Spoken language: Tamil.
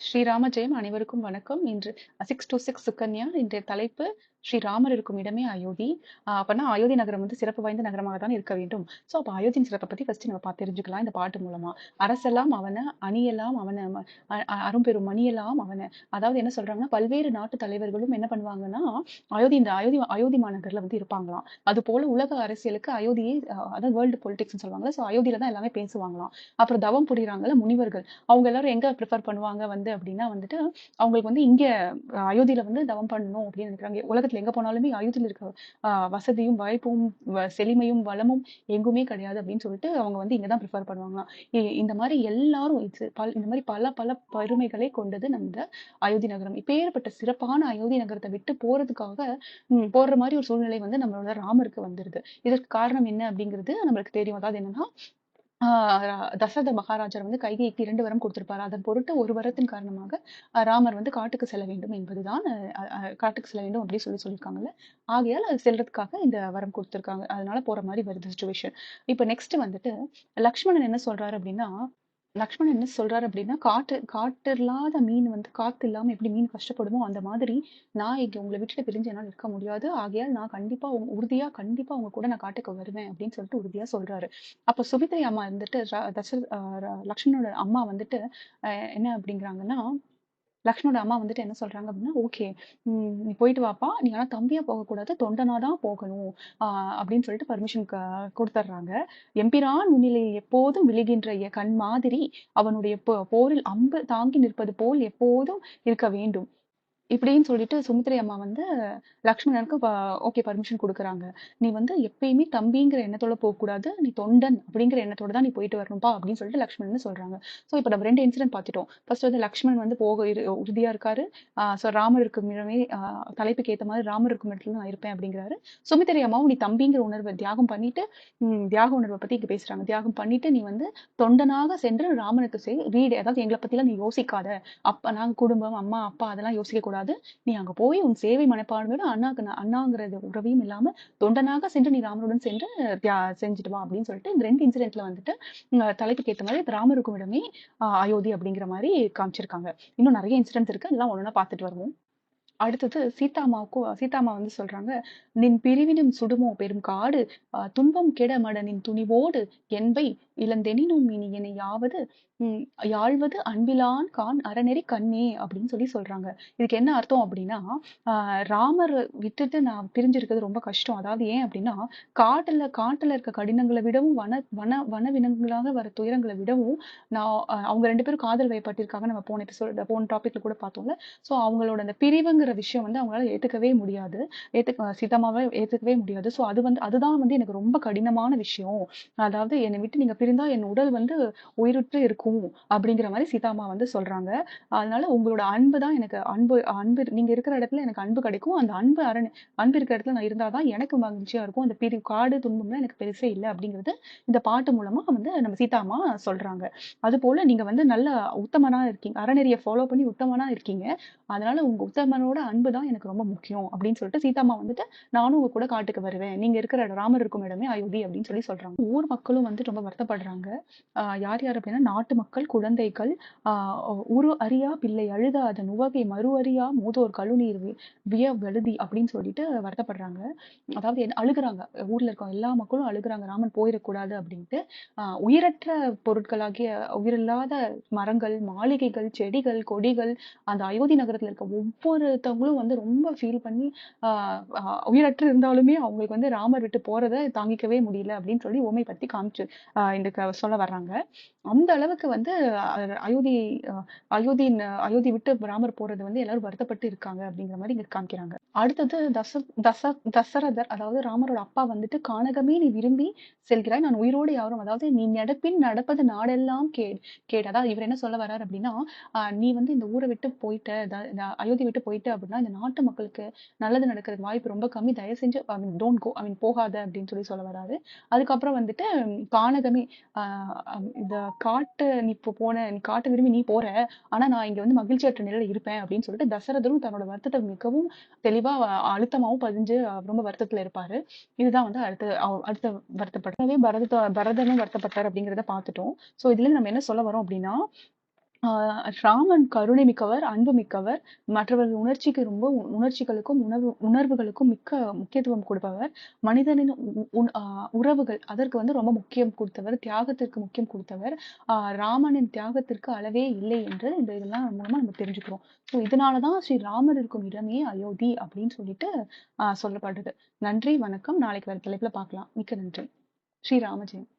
ஸ்ரீராம ஜெயம் அனைவருக்கும் வணக்கம். இன்று 626 சுகன்யா. இன்றைய தலைப்பு ஸ்ரீராமர் இருக்கும் இடமே அயோத்தி. அப்பனா அயோத்தி நகரம் வந்து சிறப்பு வாய்ந்த நகரமாக தான் இருக்க வேண்டும். ஸோ அப்போ அயோத்தியின் சிறப்பை பத்தி ஃபர்ஸ்ட் நம்ம பார்த்து தெரிஞ்சுக்கலாம் இந்த பாட்டு மூலமா. அரசெல்லாம் அவன, அணியெல்லாம் அவன, அரும்பெரும் மணியெல்லாம் அவன. அதாவது என்ன சொல்றாங்கன்னா, பல்வேறு நாட்டு தலைவர்களும் என்ன பண்ணுவாங்கன்னா, அயோத்தி மாநகர்ல வந்து இருப்பாங்களாம். அது போல உலக அரசியலுக்கு அயோத்தியை அதாவது வேர்ல்டு பொலிட்டிக்ஸ்னு சொல்லுவாங்கல்ல. ஸோ அயோத்தியில தான் எல்லாமே பேசுவாங்களாம். அப்புறம் தவம் புரியுறாங்கல்ல முனிவர்கள். அவங்க எல்லாரும் எங்க ப்ரிஃபர் பண்ணுவாங்க வந்து அப்படின்னா வந்துட்டு அவங்களுக்கு வந்து இங்க அயோத்தியில வந்து தவம் பண்ணணும் அப்படின்னு நினைக்கிறாங்க. உலகத்துல எங்க போனாலுமே அயோத்தியில இருக்க வசதியும் வாய்ப்பும் செழுமையும் வளமும் எங்குமே கிடையாது அப்படின்னு சொல்லிட்டு அவங்க வந்து இங்கதான் ப்ரிஃபர் பண்ணுவாங்களாம். இந்த மாதிரி எல்லாரும் இந்த மாதிரி பல பல பெருமைகளை கொண்டது நம்ம அயோத்தி நகரம். இப்பேற்பட்ட சிறப்பான அயோத்தி நகரத்தை விட்டு போறதுக்காக போற மாதிரி ஒரு சூழ்நிலை வந்து நம்மளோட ராமருக்கு வந்துருது. இதற்கு காரணம் என்ன அப்படிங்கிறது நம்மளுக்கு தெரியும். அதாவது என்னன்னா, தசரத மகாராஜர் வந்து கைகேயிக்கு 2 வரம் கொடுத்திருப்பாரு. அதன் பொருட்டு ஒரு வரத்தின் காரணமாக ராமர் வந்து காட்டுக்கு செல்ல வேண்டும் என்பதுதான் காட்டுக்கு செல்ல வேண்டும் அப்படின்னு சொல்லியிருக்காங்கல்ல. ஆகையால் அது செல்றதுக்காக இந்த வரம் கொடுத்திருக்காங்க. அதனால போற மாதிரி வருது சிச்சுவேஷன். இப்ப நெக்ஸ்ட் வந்துட்டு லக்ஷ்மணன் என்ன சொல்றாரு அப்படின்னா, காட்டு இல்லாத மீன் வந்து காத்து இல்லாம எப்படி மீன் கஷ்டப்படுமோ அந்த மாதிரி நான் இங்க உங்களை விட்டுட்டு பிரிஞ்சு என்னால் இருக்க முடியாது. ஆகையால் நான் கண்டிப்பா உறுதியா கண்டிப்பா உங்க கூட நான் காட்டுக்கு வருவேன் அப்படின்னு சொல்லிட்டு உறுதியா சொல்றாரு. அப்ப சுமித்ரை அம்மா வந்துட்டு லக்ஷ்மணனோட அம்மா வந்துட்டு என்ன அப்படிங்கிறாங்கன்னா, லக்ஷ்மணோட அம்மா வந்துட்டு என்ன சொல்றாங்க அப்படின்னா, ஓகே, நீ போயிட்டு வாப்பா, நீ ஆனா தம்பியா போகக்கூடாது, தொண்டனா தான் போகணும் அப்படின்னு சொல்லிட்டு பர்மிஷன் கொடுத்துட்றாங்க. எம்பிரான் முன்னிலையில் எப்போதும் விழுகின்ற கண் மாதிரி அவனுடைய போரில் அம்பு தாங்கி நிற்பது போல் எப்போதும் இருக்க வேண்டும். இப்படின்னு சொல்லிட்டு சுமித்ரை அம்மா வந்து லக்ஷ்மணனுக்கு ஓகே பர்மிஷன் கொடுக்குறாங்க. நீ வந்து எப்பயுமே தம்பிங்கிற எண்ணத்தோட போகக்கூடாது, நீ தொண்டன் அப்படிங்கிற எண்ணத்தோட தான் நீ போயிட்டு வரணும்பா அப்படின்னு சொல்லிட்டு லக்ஷ்மணன் சொல்றாங்க. ஸோ இப்போ நம்ம 2 இன்சிடென்ட் பார்த்துட்டோம். ஃபர்ஸ்ட் வந்து லக்ஷ்மணன் வந்து உறுதியா இருக்காரு. ஸோ ராமர் இருக்கும் இடமே தலைப்புக்கு ஏற்ற மாதிரி ராமர் இருக்கும் இடத்துல நான் இருப்பேன் அப்படிங்கிறாரு. சுமித்ரை அம்மாவும் நீ தம்பிங்கிற உணர்வை தியாகம் பண்ணிட்டு தியாக உணர்வை பத்தி இங்க பேசுறாங்க. தியாகம் பண்ணிட்டு நீ வந்து தொண்டனாக சென்று ராமனுக்கு வீடு, அதாவது எங்களை பத்திலாம் நீ யோசிக்காத, அப்பா நாங்க குடும்பம் அம்மா அப்பா அதெல்லாம் யோசிக்க கூடாது. நீ அங்க போய் உன் சேவை மனப்பான்மையோட அண்ணாங்கிறது உறவையும் இல்லாம தொண்டனாக சென்று நீ ராமனுடன் சென்று செஞ்சுட்டு வா அப்படின்னு சொல்லிட்டு இந்த 2 இன்சிடென்ட்ல வந்துட்டு தலைப்புக்கு ஏற்ற மாதிரி ராமருக்கும் இடமே அயோத்தி அப்படிங்கிற மாதிரி காமிச்சிருக்காங்க. இன்னும் நிறைய இன்சிடென்ட்ஸ் இருக்கு, அதெல்லாம் ஒன்னொன்னா பார்த்துட்டு வருவோம். அடுத்தது சீதாம்மா வந்து சொல்றாங்க, நின் பிரிவினும் சுடுமோ பெரும் காடு, துன்பம் கெட மட நின் துணிவோடு என்பை இளந்தெனினும் இனி என்னை யாழ்வது அன்பிலான் கான் அறநெறி கண்ணே அப்படின்னு சொல்றாங்க. இதுக்கு என்ன அர்த்தம் அப்படின்னா, ராமர் விட்டுட்டு நான் பிரிஞ்சிருக்கிறது ரொம்ப கஷ்டம். அதாவது ஏன் அப்படின்னா, காட்டுல இருக்க கடினங்களை விடவும் வனவிலங்குகளாக வர துயரங்களை விடவும் நான் அவங்க 2 பேரும் காதல் வயப்பட்டிருக்காங்க. நம்ம போன டாபிக்ல கூட பார்த்தோம்ல. ஸோ அவங்களோட அந்த பிரிவுங்கிற விஷயம் வந்து அவங்களால ஏத்துக்கவே முடியாது. சீதாம்மாவை ஏத்துக்கவே முடியாது. ஸோ அதுதான் வந்து எனக்கு ரொம்ப கடினமான விஷயம். அதாவது என்னை விட்டு நீங்க பிரிந்தா என் உடல் வந்து உயிருற்று இருக்கும் அப்படிங்கிற மாதிரி சீதாம்மா வந்து சொல்றாங்க. அதனால உங்களோட அன்பு தான் எனக்கு அன்பு நீங்க இருக்கிற இடத்துல எனக்கு அன்பு கிடைக்கும். அந்த அன்பு இருக்கிற இடத்துல நான் இருந்தாதான் எனக்கு மகிழ்ச்சியா இருக்கும். அந்த காடு துன்பம்லாம் எனக்கு பெருசே இல்லை அப்படிங்கிறது இந்த பாட்டு மூலமா வந்து நம்ம சீதாம்மா சொல்றாங்க. அது போல நீங்க வந்து நல்ல உத்தமனா இருக்கீங்க, அறநெறியை ஃபாலோ பண்ணி உத்தமனா இருக்கீங்க. அதனால உங்க உத்தமனோட அன்பு தான் எனக்கு ரொம்ப முக்கியம் அப்படின்னு சொல்லிட்டு சீதாம்மா வந்துட்டு நானும் உங்க கூட காட்டுக்கு வருவேன், நீங்க இருக்கிற ராமர் இருக்கும் இடமே அயோத்தி அப்படின்னு சொல்றாங்க. ஊர் மக்களும் வந்து ரொம்ப வருத்தப்படுறாங்க. யார் யார் அப்படின்னா, நாட்டு மக்கள், குழந்தைகள், உரு அறியா பிள்ளை அழுத அதன் உவகை மறு அறியா மூதோர் கழுநீர் விழுதி அப்படின்னு சொல்லிட்டு வருத்தப்படுறாங்க. அதாவது அழுகுறாங்க. ஊர்ல இருக்க எல்லா மக்களும் அழுகுறாங்க, ராமன் போயிடக்கூடாது அப்படின்ட்டு. உயிரற்ற பொருட்களாகிய உயிரில்லாத மரங்கள், மாளிகைகள், செடிகள், கொடிகள், அந்த அயோத்தி நகரத்துல இருக்க ஒவ்வொருத்தவங்களும் வந்து ரொம்ப ஃபீல் பண்ணி உயிரற்று இருந்தாலுமே அவங்களுக்கு வந்து ராமர் விட்டு போறதை தாங்கிக்கவே முடியல அப்படின்னு சொல்லி உவமை பத்தி காமிச்சு இந்த சொல்ல வர்றாங்க. அந்த அளவுக்கு வந்து அயோத்தி அயோத்தி விட்டு ராமர் போறது வந்து எல்லாரும் வருத்தப்பட்டு இருக்காங்க அப்படிங்கிற மாதிரி இங்க காமிக்கிறாங்க. அடுத்தது தசரதர், அதாவது ராமரோட அப்பா வந்துட்டு, கானகமே நீ விரும்பி செல்கிறாய், நான் உயிரோடு யாரும், அதாவது நீ நடப்பது நாடெல்லாம் கேடு. அதாவது இவர் என்ன சொல்ல வர்றாரு அப்படின்னா, நீ வந்து இந்த ஊரை விட்டு போயிட்ட, அயோத்தி விட்டு போயிட்ட அப்படின்னா இந்த நாட்டு மக்களுக்கு நல்லது நடக்கிறதுக்கு வாய்ப்பு ரொம்ப கம்மி. தயவு செஞ்சு டோன்ட் கோ, போகாத அப்படின்னு சொல்ல வராரு. அதுக்கப்புறம் வந்துட்டு கானகமே, இந்த நீ காட்டு விரும்பி நீ போற, ஆனா நான் இங்க வந்து மகிழ்ச்சியற்ற நிலையில இருப்பேன் அப்படின்னு சொல்லிட்டு தசரதரும் தன்னோட வருத்தத்தை மிகவும் தெளிவா அழுத்தமாவும் பதிஞ்சு ரொம்ப வருத்தத்துல இருப்பாரு. இதுதான் வந்து அடுத்த வருத்தப்பட்டார். பரதனும் வருத்தப்பட்டார் அப்படிங்கிறத பார்த்துட்டோம். சோ இதுல நம்ம என்ன சொல்ல வரோம் அப்படின்னா, ராமன் கருணை மிக்கவர், அன்பு மிக்கவர், மற்றவர்கள் உணர்ச்சிக்கு ரொம்ப உணர்ச்சிகளுக்கும், உணர்வுகளுக்கும் மிக்க முக்கியத்துவம் கொடுப்பவர். மனிதனின் உறவுகள் அதற்கு வந்து ரொம்ப முக்கியம் கொடுத்தவர். தியாகத்திற்கு முக்கியம் கொடுத்தவர். ராமனின் தியாகத்திற்கு அளவே இல்லை என்று இந்த இதெல்லாம் மூலமா நம்ம தெரிஞ்சுக்கிறோம். ஸோ இதனால தான் ஸ்ரீ ராமர் இருக்கும் இடமே அயோத்தி அப்படின்னு சொல்லிட்டு சொல்லப்படுது. நன்றி, வணக்கம். நாளைக்கு வேற தலைப்புல பார்க்கலாம். மிக்க நன்றி. ஸ்ரீ ராமஜெயம்.